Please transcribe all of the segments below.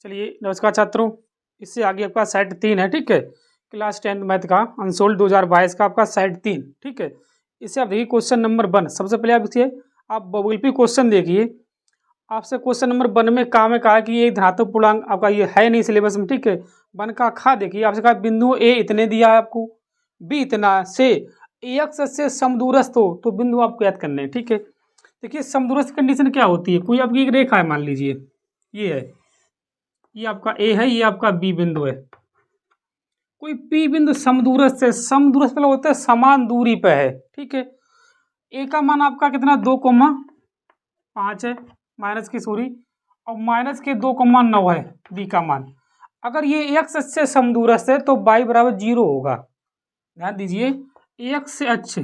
चलिए नमस्कार छात्रों। इससे आगे आपका सेट 3 है, ठीक है। क्लास 10 मैथ का अनसोल्ड 2022 का आपका सेट 3, ठीक है। इससे आप देखिए क्वेश्चन नंबर 1। बहुविकल्पी आप देखिए, आप बहुविकल्पी क्वेश्चन देखिए। आपसे क्वेश्चन नंबर 1 में कहा है कि ये धनात्मक पूर्णांक आपका ये है नहीं सिलेबस में, ठीक है। 1 का खा देखिए, आपसे कहा बिंदु ए इतने दिया है आपको, बी इतना, से एक्स से समदूरस्थ हो तो बिंदु आपको याद करने हैं, ठीक है। देखिए समदूरस्थ कंडीशन क्या होती है, कोई आपकी एक रेखा है, मान लीजिए ये है, ये आपका ए है, ये आपका बी बिंदु है। कोई पी बिंदु समदूरस्थ से, समदूरस्थ मतलब होता है समान दूरी पे है, ठीक है। ए का मान आपका कितना 2,5 है, माइनस की सॉरी, और माइनस के 2,9 है बी का मान। अगर ये एक्स से समदूरस्थ है तो y बराबर 0 होगा। ध्यान दीजिए, एक्स से अच्छे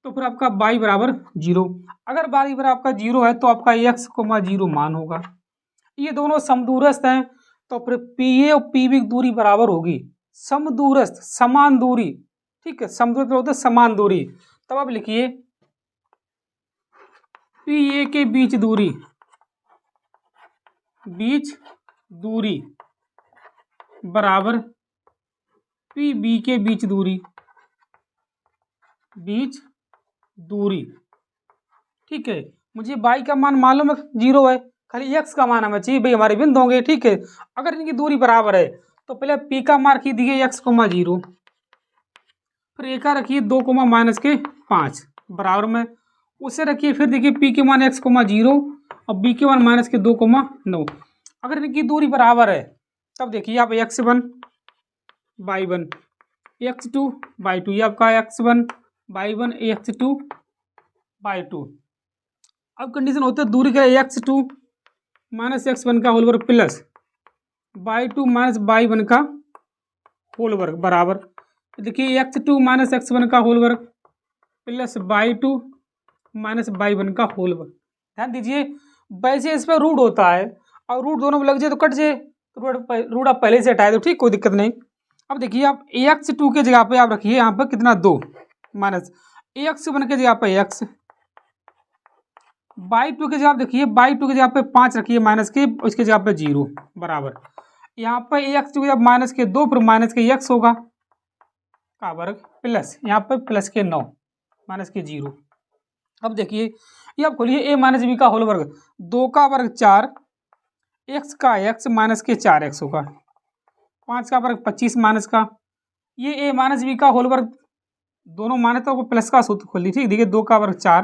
तो फिर आपका y बराबर 0। अगर y बराबर आपका 0 है तो आपका x, 0 मान होगा। ये दोनों समदूरस्थ हैं तो फिर पी ए और पी बी की दूरी बराबर होगी। समदूरस्थ समान दूरी, ठीक है, समदूरस्थ होता है समान दूरी। तब आप लिखिए पी ए के बीच दूरी, बराबर पी बी के बीच दूरी, ठीक है। मुझे y का मान मालूम है 0 है, खाली x का मान हमें चाहिए, भाई हमारे बिंदु होंगे, ठीक है। अगर इनकी दूरी बराबर है तो पहले p का मान रखिए दिए x, 0, फिर a का रखिए 2,-5 बराबर में, उसे रखिए फिर देखिए p के मान x, 0 और b के मान माइनस के 2,9। अगर इनकी दूरी बराबर है तब देखिए आप x1 y1 x2 y2, ये आपका x1 y1 x2 y2। अब कंडीशन होता है दूरी का x2 माइनस x1 का होल वर्ग प्लस y2 माइनस y1 का होल वर्ग बराबर, देखिए x2 माइनस x1 का होल वर्ग प्लस y2 माइनस y1 का होल वर्ग। ध्यान दीजिए, वैसे इस पर रूट होता है और रूट दोनों में लग जाए तो कट जाए, तो रूट आप पहले से हटाए दो, ठीक, कोई दिक्कत नहीं। अब देखिए आप x2 के जगह पे आप रखिए यहाँ पर कितना 2 माइनस x1 के जगह पे x, y2 के जगह देखिए y2 के जगह पे 5 रखिए माइनस के, उसके जगह पे 0 बराबर, यहाँ पे x2 के जगह माइनस के 2 फिर माइनस के x होगा का वर्ग प्लस यहाँ पे प्लस के 9 माइनस के 0। अब देखिए ये आप खोलिए a माइनस बी का होल वर्ग, 2 का वर्ग 4, x का x माइनस के 4x होगा, 5 का वर्ग 25 माइनस का, ये a माइनस बी का होल वर्ग दोनों माने तो प्लस का सूत्र खोल लीजिए, देखिए 2 का वर्ग 4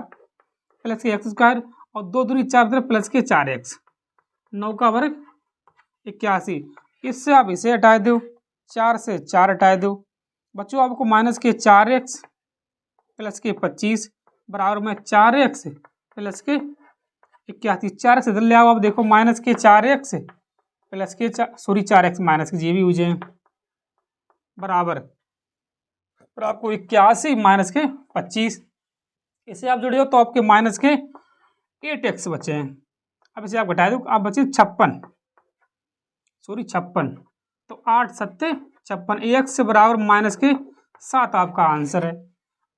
प्लस के x स्क्वायर और 2 दूनी 4 प्लस के 4x, 9 का वर्ग 81। इससे आप इसे हटा दो, 4 से 4 हटा दो, बच्चों आपको माइनस के 4x प्लस के 25 बराबर में 4x प्लस के 81। 4 से इधर ले आओ, आप देखो माइनस के 4x प्लस के 4x माइनस के जी भी हो जाए बराबर, फिर आपको 81 माइनस के 25, इसे आप जोड़िए तो आपके माइनस के 8x बचे हैं। अब इसे आप घटा दो, आप बचे 56, तो 8 सत्ते 56, x बराबर माइनस के 7 आपका आंसर है।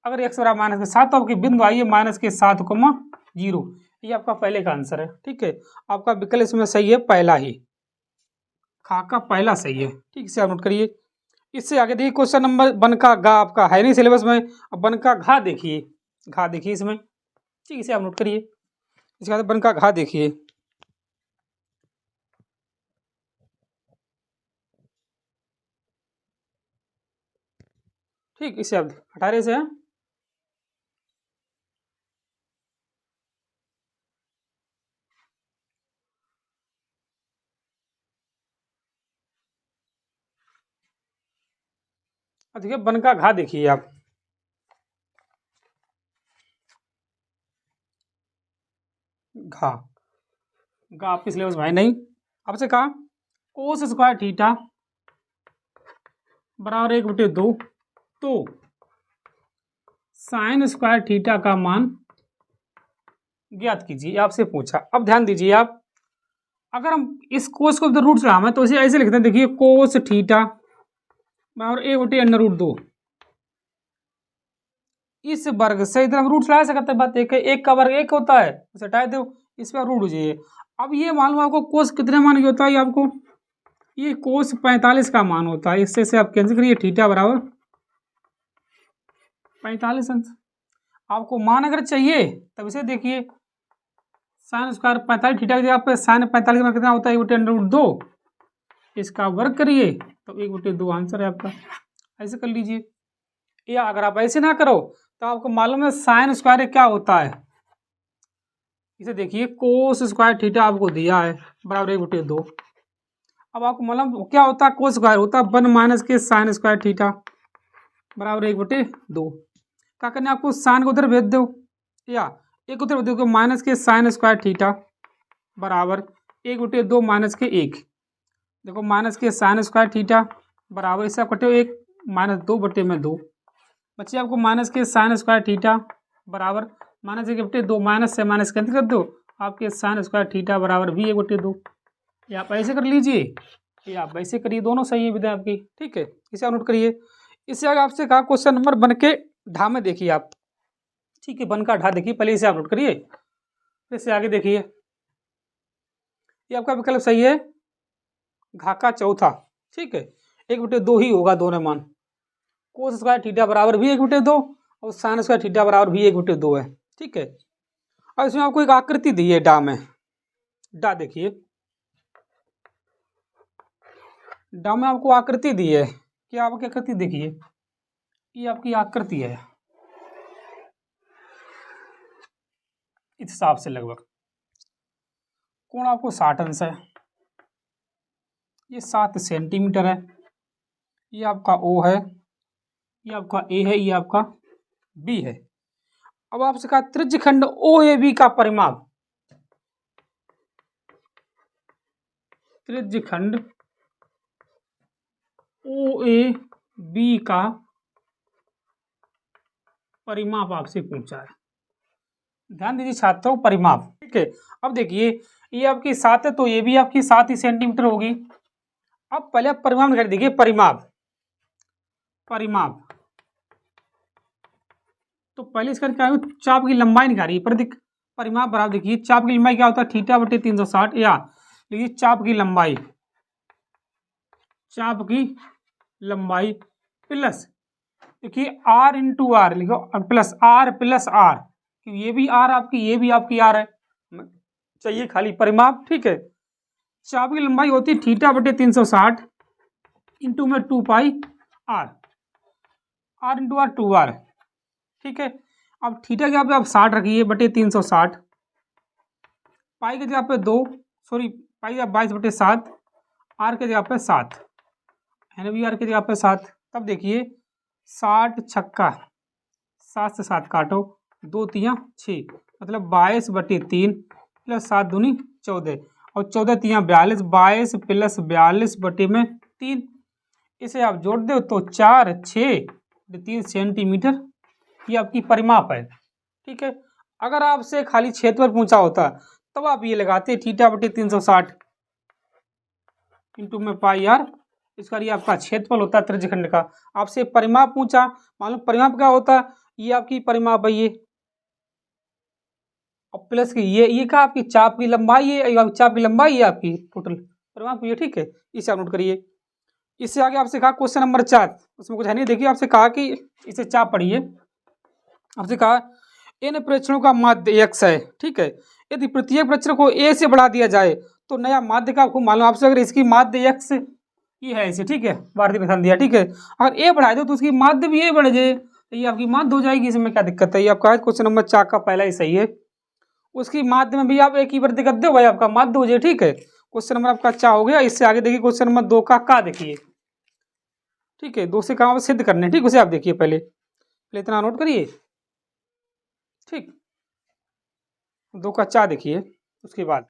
अगर x बराबर माइनस के 7 तो आपकी बिंदु आइए माइनस के 7,0, ये आपका पहले का आंसर है, ठीक है। आपका विकल्प इसमें सही है, पहला ही, खा का पहला सही है, ठीक, इसे आप नोट करिए। इससे आगे देखिए क्वेश्चन नंबर 1 का गा आपका है नहीं सिलेबस में, अब 1 का घा देखिए, इसमें, ठीक, इसे आप नोट करिए। इसके बाद 1 का घा देखिए, ठीक, इसे आप 18 से है। अब देखिए 1 का घा देखिए आप, घा आपके सिलेबस में है नहीं। आपसे कहा कोस स्क्वायर थीटा बराबर 1/2 तो साइन स्क्वायर थीटा का मान ज्ञात कीजिए, आपसे पूछा। अब ध्यान दीजिए आप, अगर हम इस कोस को रूट चढ़ावे तो इसे ऐसे लिखते हैं, देखिए कोस थीटा बराबर 1/√2, इस वर्ग से इधर हम रूट चढ़ा सकते हैं, बात एक है, 1 का वर्ग 1 होता है, उसे हटा दो, इस पर रूट हो जाइए। अब ये मालूम आपको कोस कितने मान की होता है, आपको ये कोस 45 का मान होता है। इससे से आप कैंसिल करिए, थीटा बराबर 45 अंश। आपको मान अगर चाहिए तब इसे देखिए, साइन स्क्वायर 45 थीटा की जगह पे साइन 45 में कितना होता है, 1/√2, इसका वर्ग करिए तो 1/2 आंसर है आपका। ऐसे कर लीजिए। या अगर आप ऐसे ना करो तो आपको मालूम है साइन स्क्वायर क्या होता है, इसे देखिए कोस स्क्वायर थीटा आपको दिया है बराबर 1/2। अब आपको मालूम क्या होता है, कोस स्क्वायर होता है 1 माइनस के साइन स्क्वायर थीटा बराबर 1/2। क्या करना है आपको, साइन को उधर भेज दो या एक उधर भेज दो, माइनस के साइन स्क्वायर थीटा बराबर 1/2 माइनस के 1। देखो माइनस के साइन स्क्वायर थीटा बराबर इससे आप कटे 1 माइनस 2/2 बच्चे आपको माइनस के साइन स्क्वायर थीटा बराबर माइनस 1/2, माइनस से माइनस कैंसिल कर दो, आपके साइन स्क्वायर थीटा बराबर भी 1/2। ये आप ऐसे कर लीजिए या आप वैसे करिए, दोनों सही है विद्या आपकी। ठीक है, इसे आप नोट करिए। इससे आगे आपसे कहा क्वेश्चन नंबर बन के ढा में देखिए आप। ठीक है, बन का ढा देखिए, पहले इसे आप नोट करिए, इससे आगे देखिए। ये आपका विकल्प सही है, घा का चौथा। ठीक है, 1/2 ही होगा दोनों मान। कोस स्क्वायर थीटा बराबर भी 1/2 और साइन स्क्वायर थीटा बराबर भी 1/2 है। ठीक है, अब इसमें आपको एक आकृति दी है डा में। डा देखिए, डा में आपको आकृति दी है। क्या आपकी आकृति देखिए, ये आपकी आकृति है इस हिसाब से लगभग। कोण आपको 60 अंश है, ये 7 सेंटीमीटर है। ये आपका ओ है, ये आपका ए है, ये आपका बी है। अब आपसे कहा त्रिज्यखंड ओ ए बी का परिमाप, त्रिज्यखंड ओ ए बी का परिमाप आपसे पूछा है। ध्यान दीजिए छात्रों, परिमाप। ठीक है, अब देखिए ये आपकी 7 है तो ये भी आपकी 7 ही सेंटीमीटर होगी। अब पहले आप परिमाप निकाल देखिए, परिमाप परिमाप तो पहले इसका क्या है, चाप की लंबाई निकालिए। पर परिमाप बराबर देखिए चाप की लंबाई क्या होता है, थीटा/360, या देखिए चाप की लंबाई प्लस देखिए आर इंटू आर लिखो, प्लस आर, ये भी आर आपकी, ये भी आपकी आर है, चाहिए खाली परिमाप। ठीक है, चाप की लंबाई होती है थीटा/360 इंटू में 2 पाई आर इंटू आर 2r। ठीक है, अब थीटा के जगह पे आप 60 रखिए बटे 360, पाई के जगह पे 2, सॉरी पाई जगह 22/7, आर के जगह पे 7, है भी आर के जगह पे 7। तब देखिए 60 छक्का 7 से 7 काटो, 2 तियाँ 6, मतलब 22/3 प्लस 7 दूनी 14 और 14 तियाँ 42, 22 प्लस 42/3। इसे आप जोड़ दो तो 4 6 3 सेंटीमीटर, ये आपकी परिमाप है। ठीक है, अगर आपसे खाली क्षेत्रफल पूछा होता तब आप ये लगाते थीटा/360 इंटू में पाई आर, इसका ये आपका क्षेत्रफल होता है त्रिज्यखंड का। आपसे परिमाप पूछा, मालूम परिमाप क्या होता है, ये आपकी परिमाप है ये, और प्लस की ये क्या आपकी चाप की लंबाई है, चाप की लंबाई है आपकी टोटल परिमाप ये। ठीक है, इसे आप नोट करिए। इससे आगे आपसे कहा क्वेश्चन नंबर 4, उसमें कुछ है नहीं, देखिए आपसे कहा कि इसे चाप पढ़िए। आपसे कहा इन प्रेक्षणों का माध्य x है। ठीक है, यदि प्रत्येक प्रेक्षण को a से बढ़ा दिया जाए तो नया माध्य का आपको मालूम, आपसे अगर इसकी माध्य x ये है ऐसे, ठीक है, भारतीय निशान दिया। ठीक है, अगर a बढ़ा दो तो उसकी माध्य भी a बढ़ जाए तो ये आपकी माध्य हो जाएगी, इसमें क्या दिक्कत है। ये आपका क्वेश्चन नंबर 4 का पहला ही सही है, उसकी माध्य में भी आप एक ही वृद्धि कर दो भाई, आपका माध्य हो जाए। ठीक है, क्वेश्चन नंबर आपका 4 हो गया। इससे आगे देखिए क्वेश्चन नंबर 2 का देखिए। ठीक है, 2 से काम सिद्ध करने, ठीक, उसे आप देखिए पहले इतना नोट करिए। ठीक, 2 का 4 देखिए उसके बाद